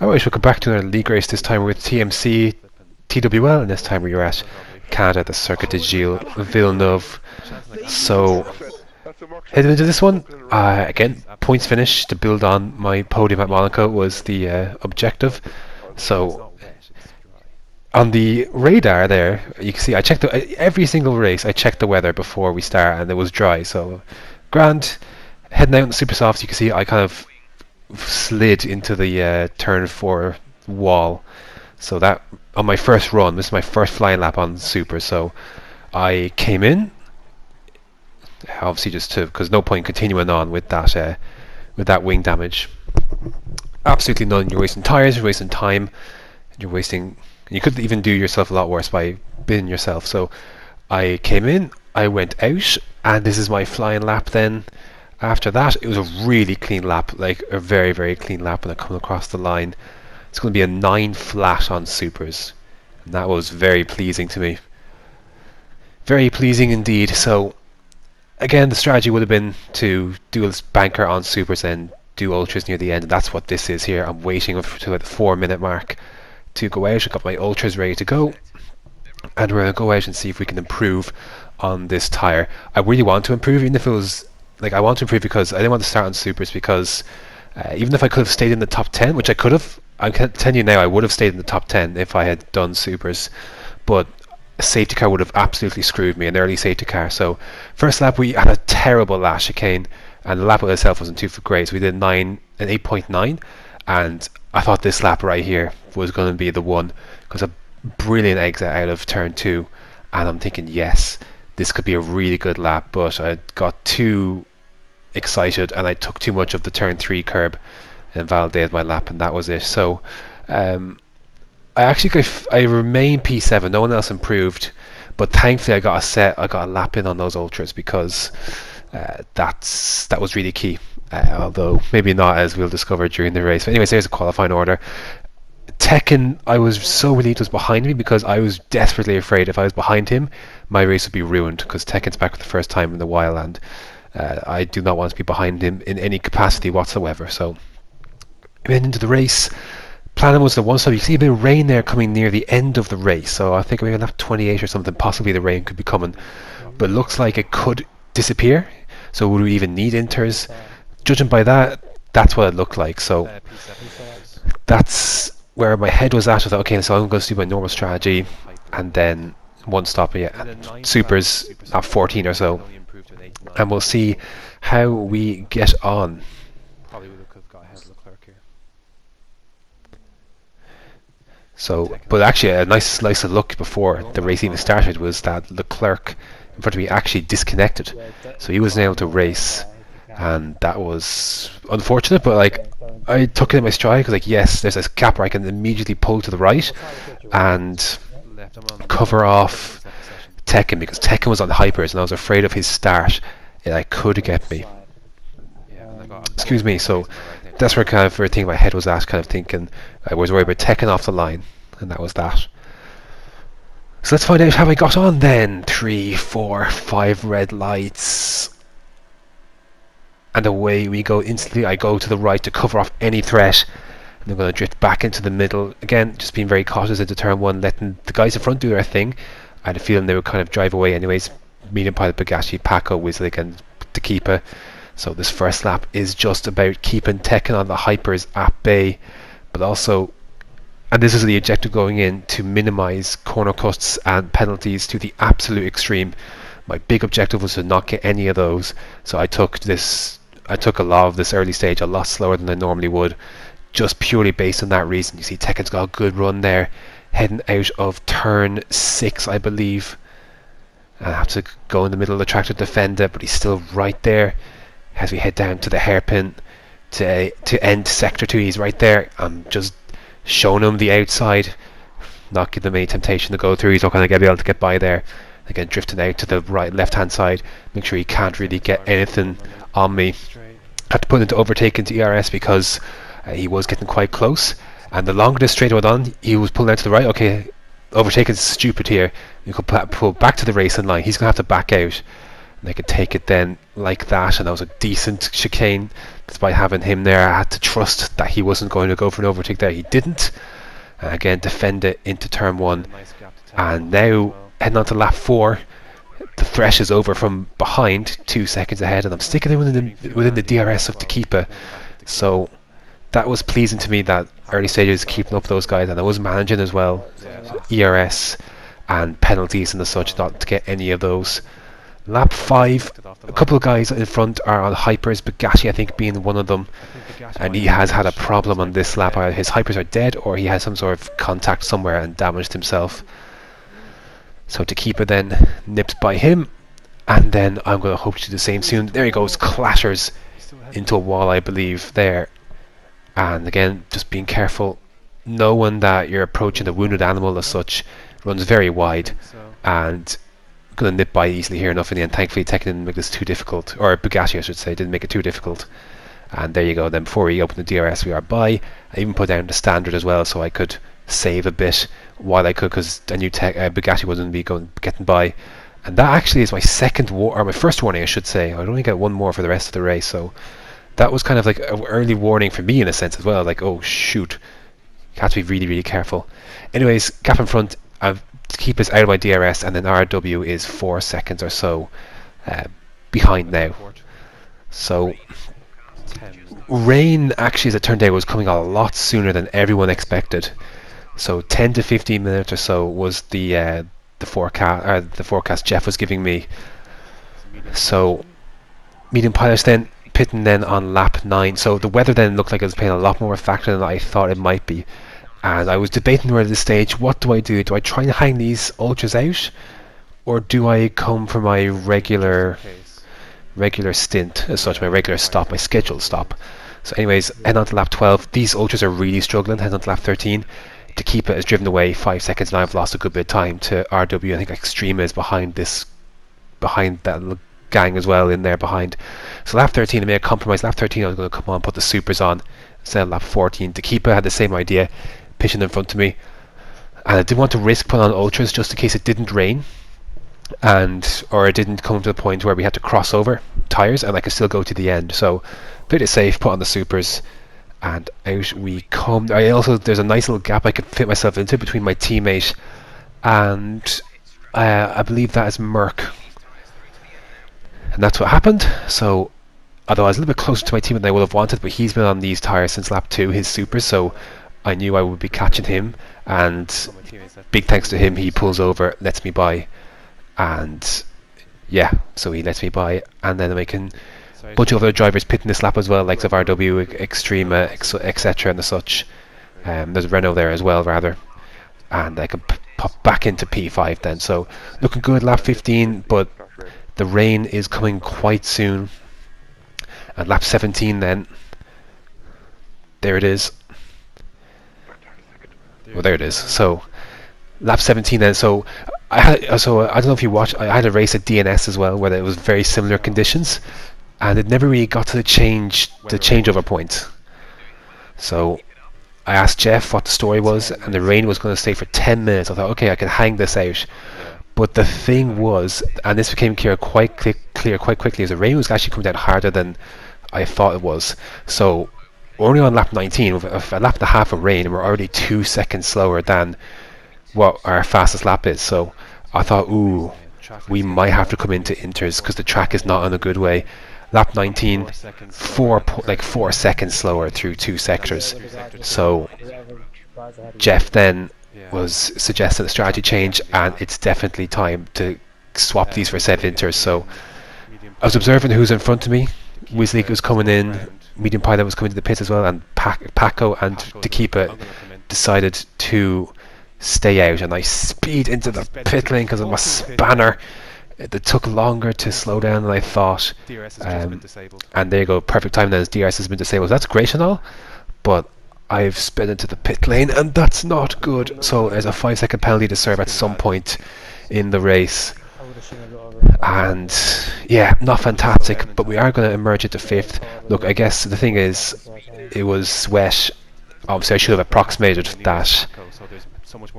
Alright, welcome back to another league race. This time we're with TMC, TWL, and this time we are at Canada, the Circuit de Gilles, Villeneuve. So, heading into this one, again, points finish to build on my podium at Monaco was the objective. So, on the radar there, you can see I checked every single race. I checked the weather before we start, and it was dry. So, grand. Heading out in the super softs, you can see I kind of slid into the turn 4 wall. So that on my first run, this is my first flying lap on super. So I came in, obviously just to, because no point continuing on with that wing damage. Absolutely none. You're wasting tires, you're wasting time, you're wasting. You could even do yourself a lot worse by binning yourself. So I came in, I went out, and this is my flying lap then. After that, it was a really clean lap, like a very, very clean lap when I come across the line. It's going to be a 9 flat on supers, and that was very pleasing to me. Very pleasing indeed. So, again, the strategy would have been to do this banker on supers and do ultras near the end, and that's what this is here. I'm waiting to the 4-minute mark to go out. I've got my ultras ready to go, and we're going to go out and see if we can improve on this tyre. I really want to improve, even if it was... I want to improve because I didn't want to start on supers because even if I could have stayed in the top 10, which I could have, I'm telling you now, I would have stayed in the top 10 if I had done supers, but a safety car would have absolutely screwed me, an early safety car. So first lap we had a terrible lap chicane, and the lap itself wasn't too great, so we did an 8.9, and I thought this lap right here was going to be the one, because a brilliant exit out of turn 2, and I'm thinking, yes, this could be a really good lap, but I got too excited and I took too much of the turn 3 curb and validated my lap, and that was it. So I actually I remain P7. No one else improved, but thankfully I got a lap in on those ultras, because that was really key. Although maybe not, as we'll discover during the race. But anyways, there's a qualifying order. Tekken, I was so relieved was behind me, because I was desperately afraid if I was behind him, my race would be ruined, because Tekken's back for the first time in a while, and I do not want to be behind him in any capacity whatsoever. So we went into the race. Planning was the one stop. You see a bit of rain there coming near the end of the race, so I think we're going to have 28 or something. Possibly the rain could be coming, but it looks like it could disappear. So would we even need inters? Judging by that, that's what it looked like. So that's where my head was at. I thought, okay, so I'm going to do my normal strategy, and then one stop, supers at 14 or so, and we'll see how we get on. Probably would have got ahead of Leclerc here. So, but actually, a nice look before the race even started was that Leclerc in front of me actually disconnected, so he wasn't able to race, and that was unfortunate. But I took it in my stride, because yes, there's this gap where I can immediately pull to the right and cover off Tekken, because Tekken was on the hypers and I was afraid of his start. It could get me. Excuse me. So that's where kind of everything my head was at, kind of thinking I was worried about Tekken off the line, and that was that. So let's find out how I got on then. 3, 4, 5 red lights, and away we go instantly. I go to the right to cover off any threat, and I'm going to drift back into the middle again, just being very cautious into turn 1, letting the guys in front do their thing. I had a feeling they would kind of drive away anyways. Medium pilot Bugatti, Paco, Wizzlick and DeKeepa. So this first lap is just about keeping Tekken on the hypers at bay, but also, and this is the objective going in, to minimize corner cuts and penalties to the absolute extreme. My big objective was to not get any of those, so I took a lot of this early stage a lot slower than I normally would, just purely based on that reason. You see Tekken's got a good run there, heading out of turn 6, I believe. I have to go in the middle of the track to defend it, but he's still right there as we head down to the hairpin to end sector 2. He's right there. I'm just showing him the outside, not giving him any temptation to go through. He's not going to be able to get by there. Again, drifting out to the right, left-hand side, make sure he can't really get anything on me. Had to put into overtake into ERS, because he was getting quite close, and the longer this straight went on, he was pulling out to the right. Okay, overtaking is stupid here. You could pull back to the racing line. He's going to have to back out. And I could take it then like that, and that was a decent chicane. Despite having him there, I had to trust that he wasn't going to go for an overtake there. He didn't. And again, defend it into turn 1. And now, heading on to lap 4, the thresh is over from behind, 2 seconds ahead, and I'm sticking it within the DRS of DeKeepa. So that was pleasing to me, that early stages keeping up those guys, and I was managing as well, ERS and penalties and the such, not to get any of those. Lap 5, a couple of guys in front are on hypers, Bugatti I think being one of them, and he has had a problem on this lap. Either his hypers are dead or he has some sort of contact somewhere and damaged himself. So DeKeepa then nips by him, and then I'm going to hope to do the same soon. There he goes, clatters into a wall I believe there. And again, just being careful, knowing that you're approaching a wounded animal as such, runs very wide, and going to nip by easily here enough in the end. Thankfully Tekken didn't make this too difficult, or Bugatti I should say, didn't make it too difficult. And there you go, then before we open the DRS we are by. I even put down the standard as well so I could save a bit while I could, because I knew Bugatti wasn't be getting by. And that actually is my my first warning I should say. I'd only get one more for the rest of the race, so that was kind of like an early warning for me in a sense as well, like oh shoot, you have to be really really careful. Anyways, gap in front, I've keep us out of my DRS, and then RW is 4 seconds or so behind now. So rain actually, as it turned out, was coming a lot sooner than everyone expected. So 10 to 15 minutes or so was the forecast Jeff was giving me. So medium pilots then pitting then on lap 9. So the weather then looked like it was playing a lot more factor than I thought it might be. And I was debating at this stage, what do I do? Do I try and hang these ultras out, or do I come for my regular stint as such, my regular stop, my scheduled stop? So anyways, head on to lap 12. These ultras are really struggling. Head on to lap 13. DeKeepa is driven away 5 seconds, and I've lost a good bit of time to RW. I think Extrema is behind that little gang as well in there behind. So lap 13 I made a compromise. Lap 13 I was going to come on, put the supers on instead of lap 14. DeKeepa had the same idea, pitching in front of me, and I didn't want to risk putting on ultras just in case it didn't rain, or it didn't come to the point where we had to cross over tyres and I could still go to the end. So played it safe, put on the supers, and out we come. There's a nice little gap I could fit myself into between my teammate and I believe that is Merck, and that's what happened. So although I was a little bit closer to my team than I would have wanted, but he's been on these tyres since lap 2, his supers, so I knew I would be catching him, and big thanks to him, he pulls over, lets me by, and yeah, so he lets me by, and then I'm making a bunch of other drivers pitting this lap as well, like of RW, Extrema, etc. and the such. There's Renault there as well, rather, and I can pop back into P5 then. So looking good, lap 15, but the rain is coming quite soon. And lap 17 then, there it is. Well, there it is. So lap 17 then. So I don't know if you watched. I had a race at DNS as well, where it was very similar conditions, and it never really got to the changeover point. So I asked Jeff what the story was, and the rain was going to stay for 10 minutes. I thought, okay, I can hang this out. But the thing was, and this became clear quite quickly, is the rain was actually coming down harder than I thought it was. So we're only on lap 19, with a lap and a half of rain, and we're already 2 seconds slower than what our fastest lap is. So I thought, ooh, we might have to come into inters because the track is not in a good way. Lap 19, 4 seconds slower through 2 sectors. So Jeff then was suggesting a strategy change, and it's definitely time to swap these for set inters. So I was observing who's in front of me. Weasley was coming in, Medium Pilot was coming to the pits as well, and Paco and DeKeepa decided to stay out, and I speed into the pit lane because of my spanner. It took longer to slow down than I thought, and there you go, perfect time then, as DRS has been disabled. That's great and all, but I've sped into the pit lane, and that's not good. So there's a 5-second penalty to serve at some point in the race, and yeah, not fantastic, but we are going to emerge into 5th. Look, I guess the thing is, it was wet. Obviously I should have approximated that.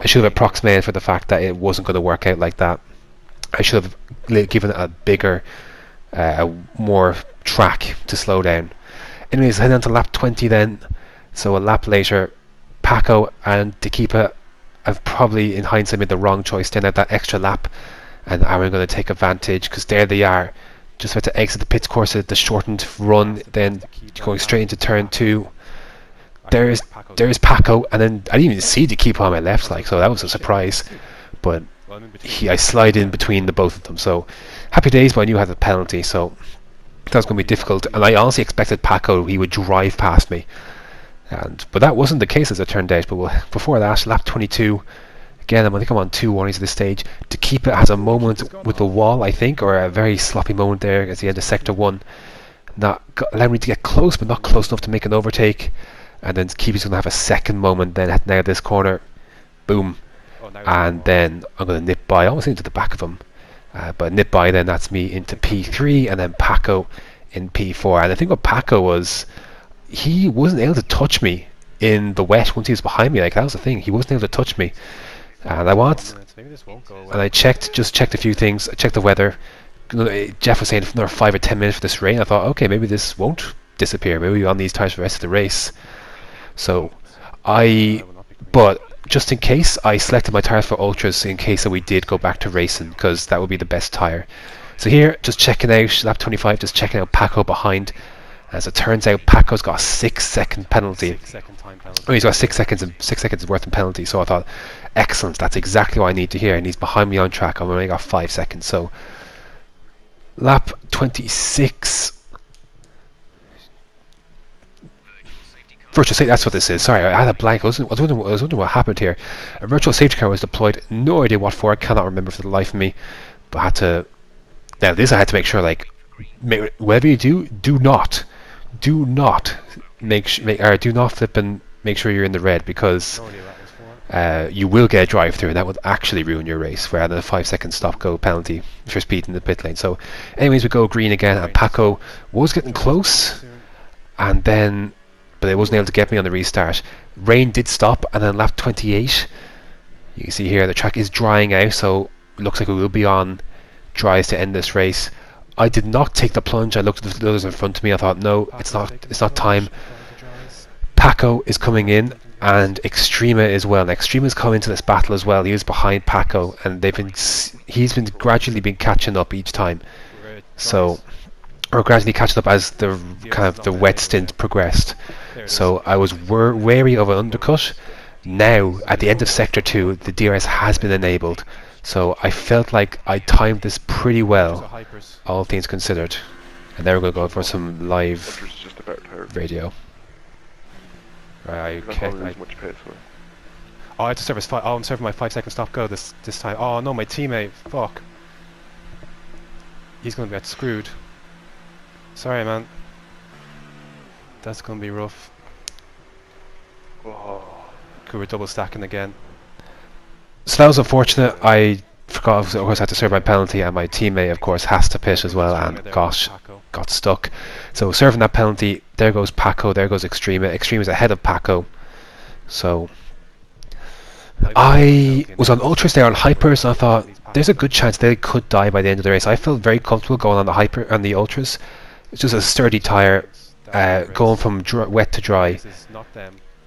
I should have approximated for the fact that it wasn't going to work out like that. I should have given it a bigger more track to slow down. Anyways, heading on to lap 20 then. So a lap later, Paco and DeKeepa have probably, in hindsight, made the wrong choice, staying out that extra lap, and Aaron going to take advantage because there they are, just about to exit the pits course at the shortened run, then going straight into turn 2. There's Paco, and then I didn't even see DeKeepa on my left, like, so that was a surprise. But I slide in between the both of them, so happy days. But I knew I had a penalty, so that was going to be difficult. And I honestly expected Paco, he would drive past me, but that wasn't the case as it turned out. But before that, lap 22. Again, I think I'm on 2 warnings at this stage. DeKeepa has a moment with the wall, I think, or a very sloppy moment there at the end of sector 1. Not allowing me to get close, but not close enough to make an overtake. And then DeKeepa's going to have a second moment then heading out of this corner. Boom. And then I'm going to nip by, almost into the back of him. But nip by, then that's me into P3, and then Paco in P4. And I think what Paco was, he wasn't able to touch me in the wet once he was behind me. Like, that was the thing. He wasn't able to touch me. And I just checked a few things. I checked the weather. Jeff was saying another 5 or 10 minutes for this rain. I thought, okay, maybe this won't disappear. Maybe we're on these tires for the rest of the race. So but just in case, I selected my tires for ultras in case that we did go back to racing, because that would be the best tire. So here, just checking out lap 25, just checking out Paco behind. As it turns out, Paco's got a 6-second penalty. Oh, he's got 6 seconds worth of penalty. So I thought, excellent, that's exactly what I need to hear. And he's behind me on track. I've only got 5 seconds. So lap 26. Virtual safety, that's what this is. Sorry, I had a blank. I was wondering what happened here. A virtual safety car was deployed. No idea what for. I cannot remember for the life of me. But I had to. Now this I had to make sure, like, whatever you do, do not flip and make sure you're in the red, because you will get a drive through, and that would actually ruin your race. Rather than a 5-second stop go penalty for speed in the pit lane. So, anyways, we go green again, and Paco was getting close, and then. But it wasn't able to get me on the restart. Rain did stop, and then lap 28, you can see here the track is drying out, so it looks like we will be on dries to end this race. I did not take the plunge. I looked at the others in front of me. I thought, no, it's not time. Paco is coming in, and Extrema as well. And Extrema's come into this battle as well. He was behind Paco, and he's been gradually catching up each time. So, or gradually catching up as the kind of the wet stint progressed. So I was wary of an undercut. Now, at the end of Sector 2, the DRS has been enabled. So I felt like I timed this pretty well, all things considered. And now we're going to go for some live radio. Right, okay. Oh, I had to service 5. Oh, I'm serving my 5-second stop go this time. Oh no, my teammate. Fuck. He's going to get screwed. Sorry, man. That's going to be rough. Oh. We're double stacking again. So that was unfortunate. I forgot, of course, I had to serve my penalty, and my teammate, of course, has to pit as well, and gosh, got stuck. So serving that penalty, there goes Paco, there goes Extrema. Extrema's ahead of Paco. So I was on ultras there on hypers, and I thought there's a good chance they could die by the end of the race. I felt very comfortable going on the hyper and the ultras. It's just a sturdy tire, going from wet to dry.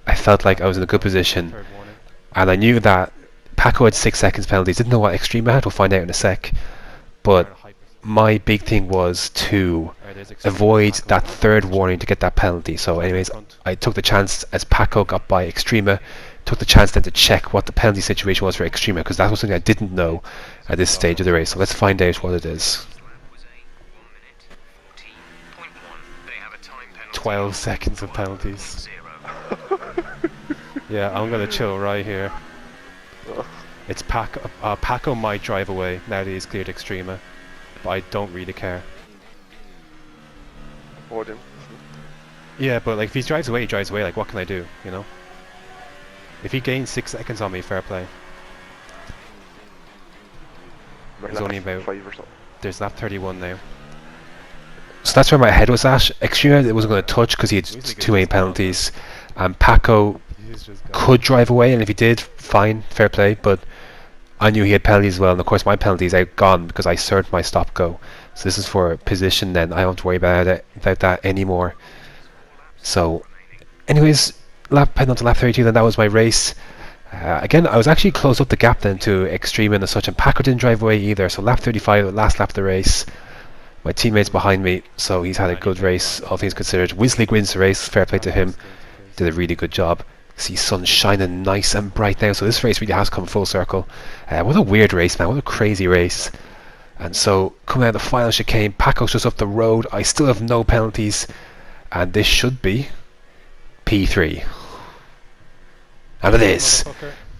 I felt like I was in a good position, and I knew that Paco had 6 seconds penalties. Didn't know what Extrema had. We'll find out in a sec. But my big thing was to avoid that third warning to get that penalty. So, anyways, I took the chance as Paco got by Extrema. Took the chance then to check what the penalty situation was for Extrema, because that was something I didn't know at this stage of the race. So let's find out what it is. 12 seconds of penalties. Yeah, I'm gonna chill right here. It's Paco. Paco might drive away now that he's cleared Extrema, but I don't really care. Yeah, but like if he drives away, he drives away. Like, what can I do? You know. If he gains 6 seconds on me, fair play. There's only about 5 or something. There's lap 31 now. So that's where my head was at. Extrema it wasn't going to touch because he had too many penalties. Paco could drive away, and if he did, fine, fair play. But I knew he had penalties as well, and of course my penalties outgone because I served my stop go. So this is for position then. I don't have to worry about that anymore. So anyways, heading on to lap 32 then. That was my race. Again, I was actually close up the gap then to Extreme and such, and Packer didn't drive away either. So lap 35, last lap of the race. My teammate's behind me, so he's had a good race, all things considered. Winsleague wins the race, fair play to him. Did a really good job. See sun shining nice and bright now, so this race really has come full circle. What a weird race, man, what a crazy race. And so, coming out of the final chicane, Paco's just up the road. I still have no penalties, and this should be P3. And it is.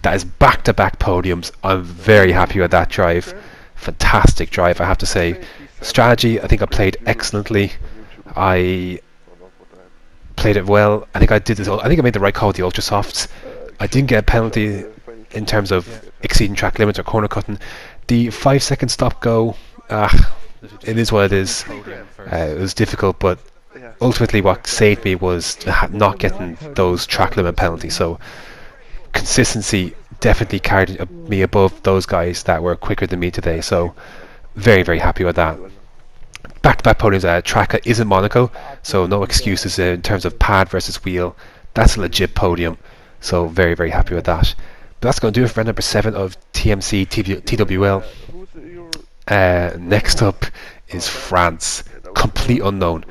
That is back-to-back podiums. I'm very happy with that drive. Fantastic drive, I have to say. Strategy, I think I played excellently. I played it well. I think I did this. I think I made the right call with the ultra softs. I didn't get a penalty in terms of exceeding track limits or corner cutting. The 5-second stop go, it is what it is. It was difficult, but ultimately what saved me was not getting those track limit penalties. So consistency definitely carried me above those guys that were quicker than me today. So very, very happy with that. Back-to-back podiums. Track isn't Monaco, so no excuses in terms of pad versus wheel. That's a legit podium, so very, very happy with that. But that's going to do it for round number 7 of TMC TWL. Next up is France. Complete unknown.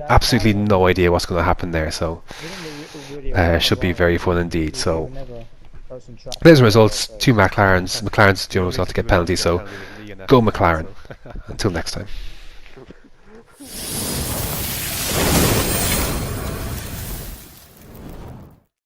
Absolutely no idea what's going to happen there, so should be very fun indeed. So there's the results. 2 McLarens. McLaren's doing well to get penalties, so go McLaren. Until next time.